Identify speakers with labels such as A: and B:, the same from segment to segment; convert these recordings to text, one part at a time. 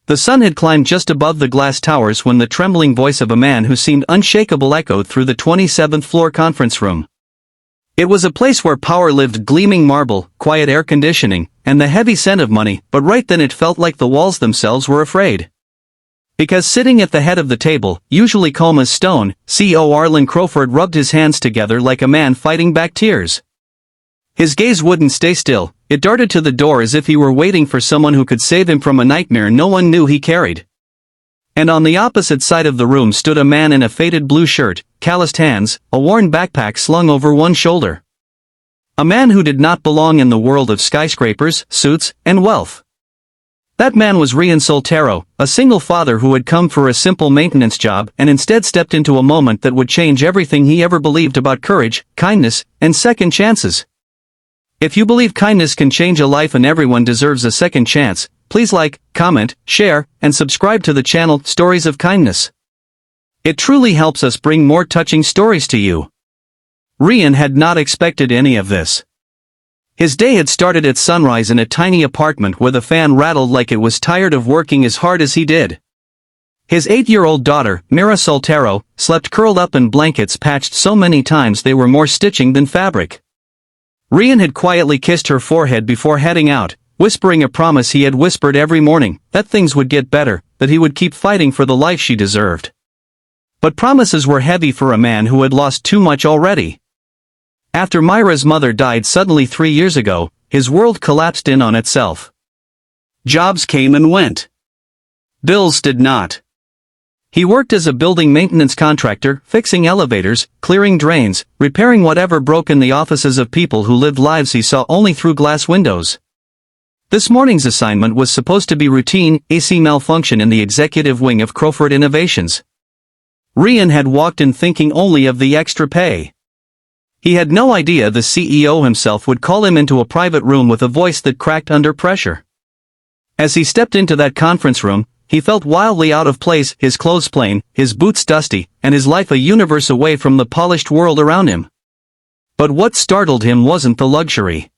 A: The sun had climbed just above the glass towers when the trembling voice of a man who seemed unshakable echoed through the 27th floor conference room. It was a place where power lived, gleaming marble, quiet air conditioning, and the heavy scent of money, but right then it felt like the walls themselves were afraid. Because sitting at the head of the table, usually calm as stone, CEO Arlen Crowford rubbed his hands together like a man fighting back tears. His gaze wouldn't stay still, it darted to the door as if he were waiting for someone who could save him from a nightmare no one knew he carried. And on the opposite side of the room stood a man in a faded blue shirt, calloused hands, a worn backpack slung over one shoulder. A man who did not belong in the world of skyscrapers, suits, and wealth. That man was Rian Soltero, a single father who had come for a simple maintenance job and instead stepped into a moment that would change everything he ever believed about courage, kindness, and second chances. If you believe kindness can change a life and everyone deserves a second chance, please like, comment, share, and subscribe to the channel Stories of Kindness. It truly helps us bring more touching stories to you. Rian had not expected any of this. His day had started at sunrise in a tiny apartment where the fan rattled like it was tired of working as hard as he did. His 8-year-old daughter, Mira Soltero, slept curled up in blankets patched so many times they were more stitching than fabric. Rian had quietly kissed her forehead before heading out, whispering a promise he had whispered every morning, that things would get better, that he would keep fighting for the life she deserved. But promises were heavy for a man who had lost too much already. After Myra's mother died suddenly 3 years ago, his world collapsed in on itself. Jobs came and went. Bills did not. He worked as a building maintenance contractor, fixing elevators, clearing drains, repairing whatever broke in the offices of people who lived lives he saw only through glass windows. This morning's assignment was supposed to be routine AC malfunction in the executive wing of Crowford Innovations. Rian had walked in thinking only of the extra pay. He had no idea the CEO himself would call him into a private room with a voice that cracked under pressure. As he stepped into that conference room, he felt wildly out of place, his clothes plain, his boots dusty, and his life a universe away from the polished world around him. But what startled him wasn't the luxury.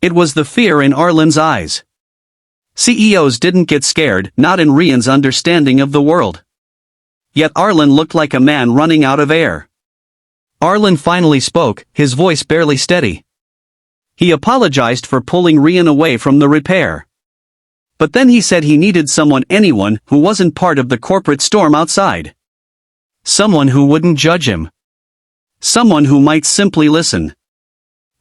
A: It was the fear in Arlen's eyes. CEOs didn't get scared, not in Rian's understanding of the world. Yet Arlen looked like a man running out of air. Arlen finally spoke, his voice barely steady. He apologized for pulling Rian away from the repair. But then he said he needed anyone who wasn't part of the corporate storm outside. Someone who wouldn't judge him. Someone who might simply listen.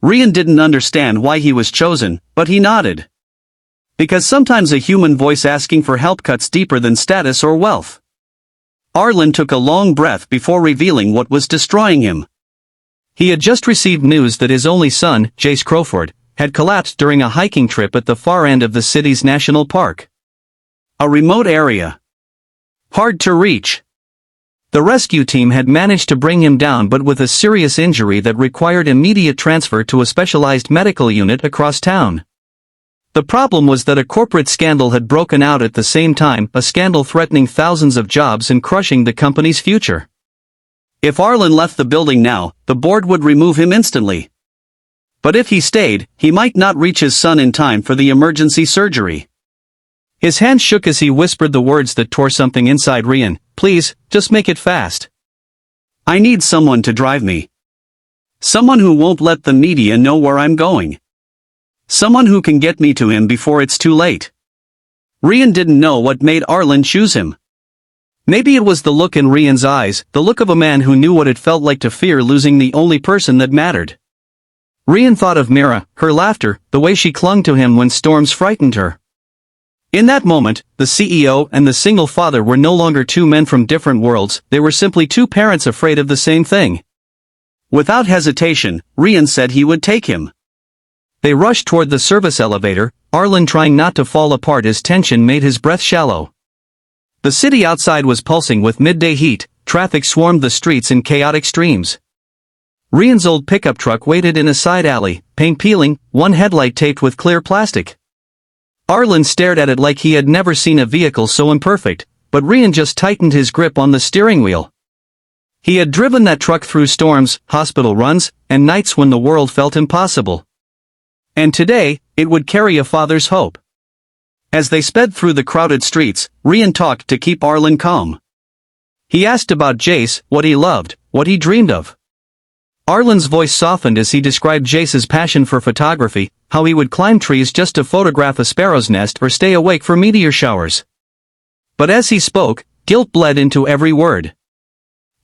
A: Rian didn't understand why he was chosen, but he nodded. Because sometimes a human voice asking for help cuts deeper than status or wealth. Arlen took a long breath before revealing what was destroying him. He had just received news that his only son, Jace Crowford, had collapsed during a hiking trip at the far end of the city's national park. A remote area. Hard to reach. The rescue team had managed to bring him down but with a serious injury that required immediate transfer to a specialized medical unit across town. The problem was that a corporate scandal had broken out at the same time, a scandal threatening thousands of jobs and crushing the company's future. If Arlen left the building now, the board would remove him instantly. But if he stayed, he might not reach his son in time for the emergency surgery. His hand shook as he whispered the words that tore something inside Rian, "Please, just make it fast. I need someone to drive me. Someone who won't let the media know where I'm going. Someone who can get me to him before it's too late." Rian didn't know what made Arlen choose him. Maybe it was the look in Rian's eyes, the look of a man who knew what it felt like to fear losing the only person that mattered. Rian thought of Mira, her laughter, the way she clung to him when storms frightened her. In that moment, the CEO and the single father were no longer two men from different worlds, they were simply two parents afraid of the same thing. Without hesitation, Rian said he would take him. They rushed toward the service elevator, Arlen trying not to fall apart as tension made his breath shallow. The city outside was pulsing with midday heat, traffic swarmed the streets in chaotic streams. Rian's old pickup truck waited in a side alley, paint peeling, one headlight taped with clear plastic. Arlen stared at it like he had never seen a vehicle so imperfect, but Rian just tightened his grip on the steering wheel. He had driven that truck through storms, hospital runs, and nights when the world felt impossible. And today, it would carry a father's hope. As they sped through the crowded streets, Rian talked to keep Arlen calm. He asked about Jace, what he loved, what he dreamed of. Arlen's voice softened as he described Jace's passion for photography, how he would climb trees just to photograph a sparrow's nest or stay awake for meteor showers. But as he spoke, guilt bled into every word.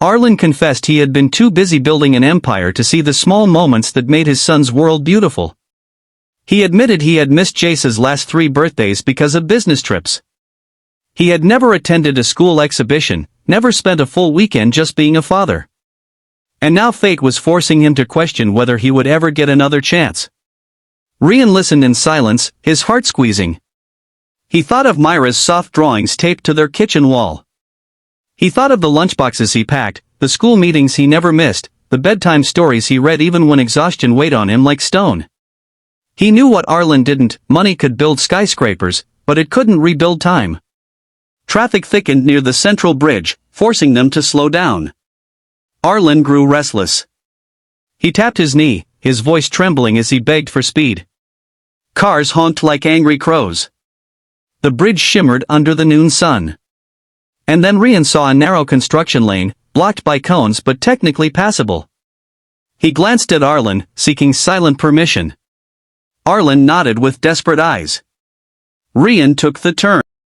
A: Arlen confessed he had been too busy building an empire to see the small moments that made his son's world beautiful. He admitted he had missed Jace's last 3 birthdays because of business trips. He had never attended a school exhibition, never spent a full weekend just being a father. And now fate was forcing him to question whether he would ever get another chance. Rian listened in silence, his heart squeezing. He thought of Myra's soft drawings taped to their kitchen wall. He thought of the lunchboxes he packed, the school meetings he never missed, the bedtime stories he read even when exhaustion weighed on him like stone. He knew what Arlen didn't: money could build skyscrapers, but it couldn't rebuild time. Traffic thickened near the central bridge, forcing them to slow down. Arlen grew restless. He tapped his knee, his voice trembling as he begged for speed. Cars honked like angry crows. The bridge shimmered under the noon sun. And then Rian saw a narrow construction lane, blocked by cones but technically passable. He glanced at Arlen, seeking silent permission. Arlen nodded with desperate eyes. Rian took the turn.